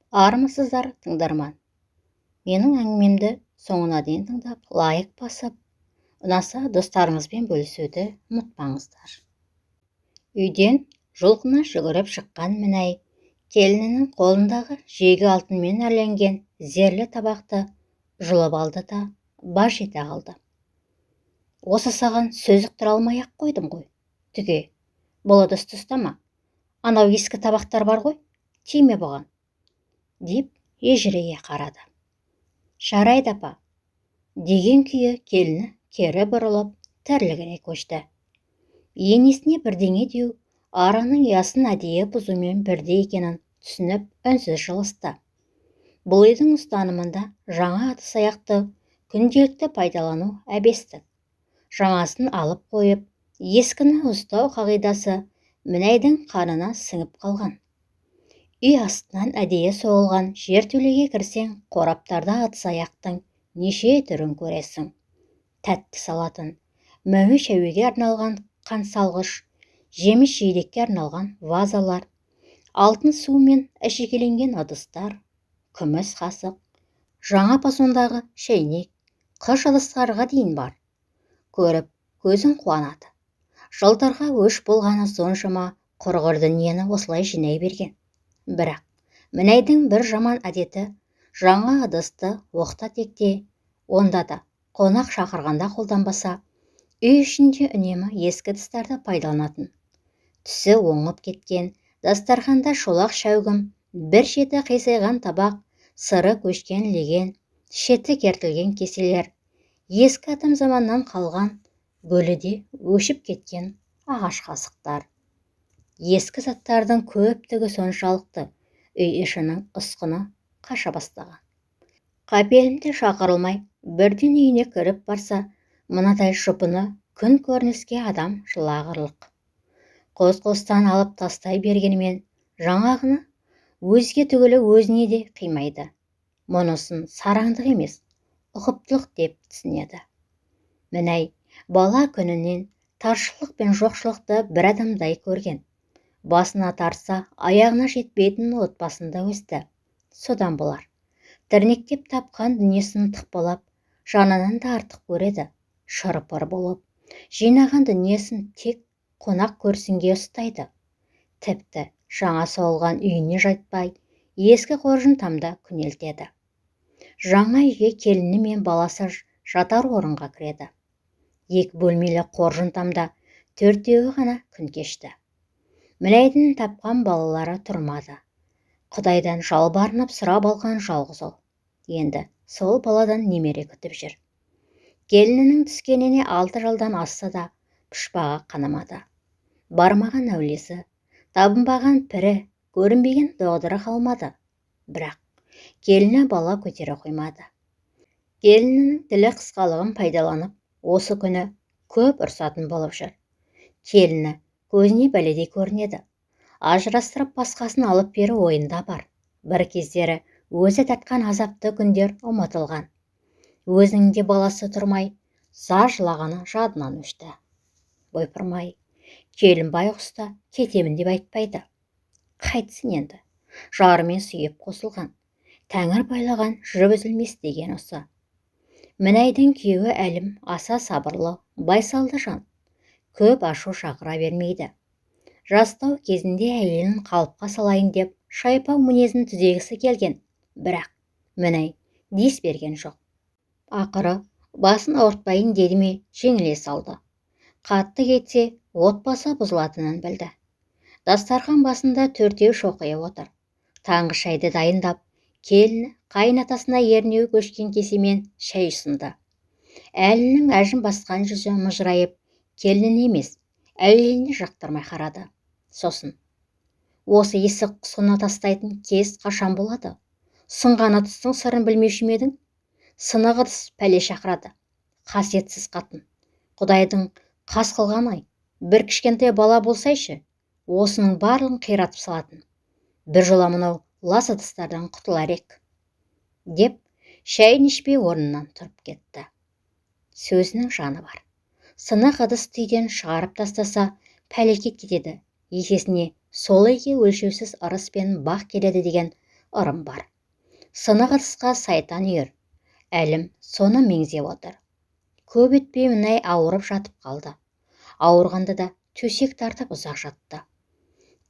Армысыздар, тыңдарман. Менің әңгімемді соңына дейін тыңдап, лайк басып, ұнаса достарыңызбен бөлісуді ұмытпаңыздар. Үйден жұлқына жүгіріп шыққан Мінай, келінінің қолындағы жегі алтынмен әрленген зерлі табақты жұлып алды да баж ете қалды. Осы саған сөз ұқтыра алмай-ақ қойдым ғой. Түге, бұл ыдысты ұстама. Анау ескі табақтар бар ғой, тиме бұған, деп ежірейе қарады. Жарайды апа, деген күйі келіні кері бұрылып тірлігіне көшті. Енесіне бірдеңе деу араның ұясын әдейі бұзумен бірдей екенін түсініп үнсіз жылысты. Бұл үйдің ұстанымында жаңа ыдыс-аяқты күнделікті пайдалану әбестік. Жаңасын алып қойып, ескіні ұстау қағидасы Мінайдың қанына сіңіп қалған. Үй астынан әдейі соғылған жертөлеге кірсең, қораптарда ыдыс-аяқтың неше түрін көресің. Тәтті салатын, мәуе-шәуеге арналған қансалғыш, жеміс-жидекке арналған вазалар, алтын су мен әшекеленген ыдыстар, күміс қасық, жаңа пасондағы шәйнек, қыш ыдыстарға дейін бар. Көріп, көзің қуанады. Жылдарға өш болғаны соншама құрғыр дүниені осылай жинай берген. Бірақ Мінайдың бір жаман әдеті жаңа ыдысты оқта-текте, онда да қонақ шақырғанда қолданбаса, үй ішінде үнемі ескі ыдыстарды пайдаланатын. Түсі оңып кеткен, дастарханда шолақ шәугім, бір шеті қисайған табақ, сыры көшкен леген, шеті кертілген кеселер, ескі атам заманнан қалған, гөліде өшіп кеткен ағаш қасықтар. Ескі заттардың көптігі соншалықты үй ішінің ұсқыны қаша бастаған. Қапелімде шақырылмай, бірден үйіне кіріп барса, мынадай жұпыны күн көрініске адам жылағырлық. Қос-қостан алып тастай бергенімен, жаңағыны өзге түгілі өзіне де қимайды. Мұнысын сараңдық емес, ұқыптылық деп түсінеді. Мінай бала күнінен таршылық пен жоқшылықты бір адамдай көрген. Басына тарса, аяғына жетпейтін отбасында өсті. Содан болар. Тірнектеп тапқан дүниесін тықпалап, жанынан да артық көреді. Шырпыр болып, жинаған дүниесін тек қонақ көрсінге ұстайды. Тіпті жаңа соғылған үйіне жайтпай, ескі қоржын тамда күнелтеді. Жаңа үйге келіні мен баласы жатар орынға кіреді. Екі бөлмелі қоржын тамда төртеуі ғана күн кешті. Мінайдың тапқан балалары тұрмады. Құдайдан жалбарынып сұрап алған жалғыз ол. Енді сол баладан немере күтіп жүр. Келінінің түскеніне 6 жылдан асса да пұшпағы қанамады. Бармаған әулесі, табынбаған пірі, көрінбеген доғдыры қалмады. Бірақ келіні бала көтере қоймады. Келінінің тілі қысқалығын пайдаланып, осы күні көп ұрсатын болып жүр. Келіні көзіне бәледей көрінеді. Ажырастырып басқасын алып бері ойында бар. Бір кездері өзі тартқан азапты күндер ұмытылған. Өзінің де баласы тұрмай, зар жылағаны жадынан өшті. Ойпырмай, келін байғұста кетемін деп айтпайды. Қайтсын енді, жарымен сүйеп қосылған. Тәңір байлаған жіп үзілмес деген осы. Мінайдың күйеуі әлім аса сабырлы, байсалды жан. Көп ашу шақыра бермейді. Жастау кезінде әйелін қалыпқа салайын деп шайпау мінезін түзегісі келген. Бірақ Мінай дес берген жоқ. Ақыры басын ауыртпайын деді ме, жеңіле салды. Қатты кетсе, отбасы бұзылатынын білді. Дастархан басында төртеу шоқиып отыр. Таңғы шайды дайындап, келіні қайынатасына ернеу көшкен кесемен шай ұсынды. Әлінің әжім басқан жүзі мұжырайып, келінін емес, әйеліне жақтырмай қарады. Сосын, осы есік құсқыны тастайтын кез қашан болады? Сынған ыдыстың сырын білмеуші ме едің? Сынық ыдыс пәле шақырады. Қасиетсіз қатын. Құдайдың қас қылған-ай, бір кішкентай бала болсайшы, осының барлығын қиратып салатын. Бір жола мынау лас ыдыстардан құтылар ек. Деп, шайын ішпей орнынан тұрып кетті. Сөзінің жаны бар. Сынық ыдыс түйден шығарып тастаса, пәлекет кетеді. Есесіне сол үйге өлшеусіз ырыс пен бақ келеді деген ырым бар. Сынық ыдысқа сайтан үйір. Әлім соны меңзеп отыр. Көп өтпей мінай ауырып жатып қалды. Ауырғанда да төсек тартып ұзақ жатты.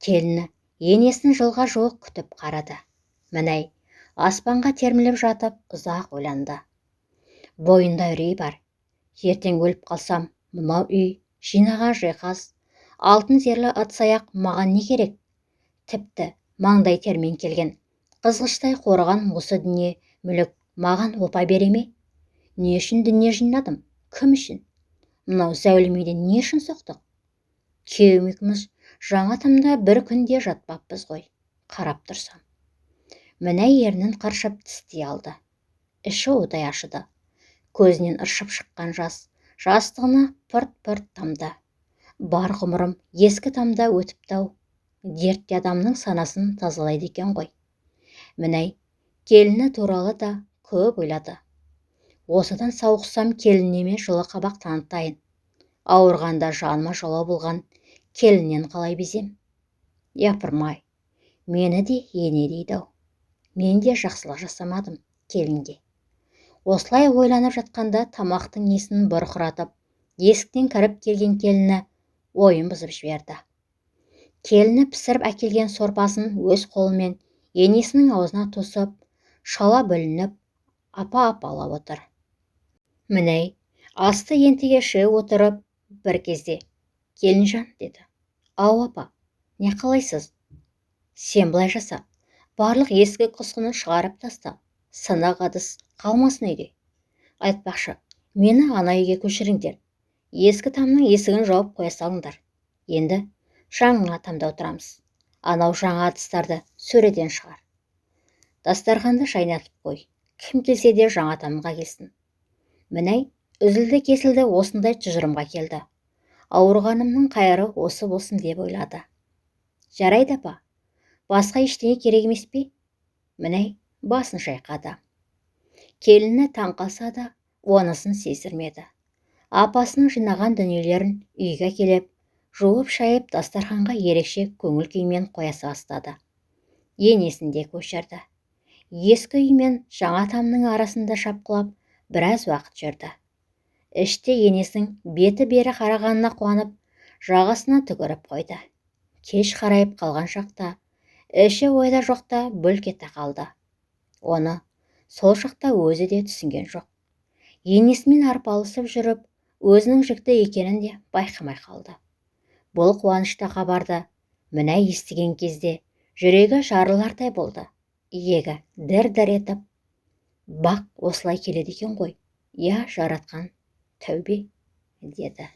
Келіні енесін жылға жуық күтіп қарады. Мінай аспанға терміліп жатып ұзақ ойланды. Бойында үрей бар. Ертең өліп қалсам, мынау үй, жинаған жиһаз, алтын зерлі ыдыс-аяқ маған не керек? Тіпті маңдай термен келген қызғыштай қорған осы дүние мүлік маған опа бере ме? Не үшін дүние жинадым? Кім үшін? Мынау зәулім үйде не үшін соқтық? Күйеуім екеуміз жаңа тамда бір күнде жатпаппыз ғой. Қарап тұрсам. Мінай ернін қыршып тістей алды. Іші удай ашыды. Көзінен ыршып шыққан жас, жастығына пырт-пырт тамды. Бар ғұмырым ескі тамда өтіпті-ау. Дертте адамның санасын тазалайды екен ғой. Мінай келіні туралы да көп ойлады. Осыдан сауықсам келінеме жылы қабақ танытайын. Ауырғанда жаныма жауап болған келіннен қалай безем? Япырмай, мені де ене дейді-ау. Мен де жақсылық жасамадым келінге. Осылай ойланып жатқанда тамақтың иісін бұрқыратып, есіктен кіріп келген келіні ойын бұзып жіберді. Келіні пісіріп әкелген сорпасын өз қолымен енесінің аузына тосып, шала бөлініп, апа-апалап отыр. Мінай асты ентіге шеу отырып, бір кезде келінжан деді. Ау апа, не қалайсыз? Сен былай жаса, барлық ескі құсқыны шығарып таста, сынық ыдыс қалмасын үйде. Айтпақшы, мені ана үйге көшіріңдер. Ескі тамның есігін жауып қоя салыңдар. Енді жаңа тамда отырамыз. Анау жаңа ыдыстарды сөреден шығар. Дастарханды шайнатып қой. Кім келсе де жаңа тамға келсін. Мінай үзілді кесілді осындай тұжырымға келді. Ауырғанымның қайыры осы болсын деп ойлады. Жарайды апа, басқа ештеңе керек емес пе? Мінай басын шайқады. Келіні таң қалса да, онысын сездірмеді. Апасының жинаған дүниелерін үйге келіп, жуып шайып дастарханға ерекше көңіл күймен қоя бастады. Енесін де көшірді. Ескі үй мен жаңа тамның арасында шапқылап, біраз уақыт жүрді. Іште енесінің беті бері қарағанына қуанып, жағасына түкіріп қойды. Кеш қарайып қалған шақта, іші ойда жоқта бүлк ете қалды. Оны сол шақта өзі де түсінген жоқ. Енесімен арпалысып жүріп, өзінің жүкті екенін де байқамай қалды. Бұл қуанышты хабарды Мінай естіген кезде жүрегі жарылардай болды. Иегі дір-дір етіп, бақ осылай келеді екен ғой. Я жаратқан, тәубе, деді.